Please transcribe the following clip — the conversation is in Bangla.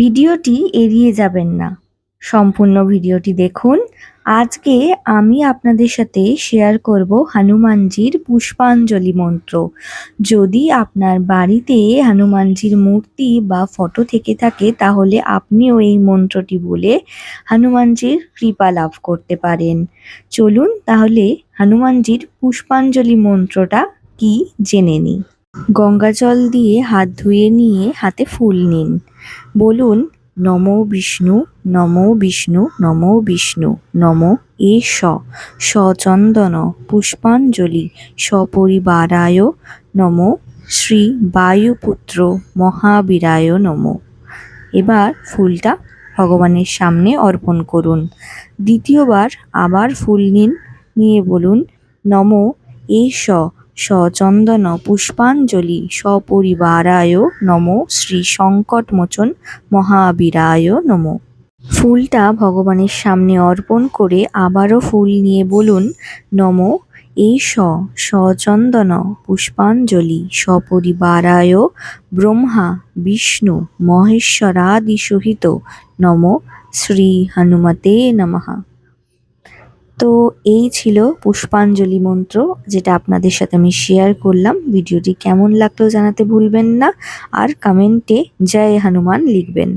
ভিডিওটি এড়িয়ে যাবেন না। সম্পূর্ণ ভিডিওটি দেখুন। আজকে আমি আপনাদের সাথে শেয়ার করব হনুমানজির পুষ্পাঞ্জলি মন্ত্র। যদি আপনার বাড়িতে হনুমানজির মূর্তি বা ফটো থেকে থাকে তাহলে আপনিও এই মন্ত্রটি বলে হনুমানজির কৃপা লাভ করতে পারেন। চলুন তাহলে হনুমানজির পুষ্পাঞ্জলি মন্ত্রটা কি জেনে নিই। গঙ্গা জল দিয়ে হাত ধুয়ে নিয়ে হাতে ফুল নিন। বলুন নমো বিষ্ণু, নমো বিষ্ণু, নমো বিষ্ণু, নমো এষ সচন্দন পুষ্পাঞ্জলি সপরিবারায় নমো শ্রী বায়ুপুত্র মহাবীরায় নমো। এবার ফুলটা ভগবানের সামনে অর্পণ করুন। দ্বিতীয়বার আবার ফুল নিন, নিয়ে বলুন নমো এষ সচন্দন পুষ্পাঞ্জলি সপরিবারায় নমো শ্রী সংকটমোচন মহাবীরায় নমো। ফুলটা ভগবানের সামনে অর্পণ করে আবারও ফুল নিয়ে বলুন নমো এষ সচন্দন পুষ্পাঞ্জলি সপরিবারায় ব্রহ্মা বিষ্ণু মহেশ্বরাদি সহিত নমো শ্রী হনুমতে নমঃ। তো এই ছিল পুষ্পাঞ্জলি মন্ত্র, যেটা আপনাদের সাথে আমি শেয়ার করলাম। ভিডিওটি কেমন লাগলো জানাতে ভুলবেন না, আর কমেন্টে জয় হনুমান লিখবেন।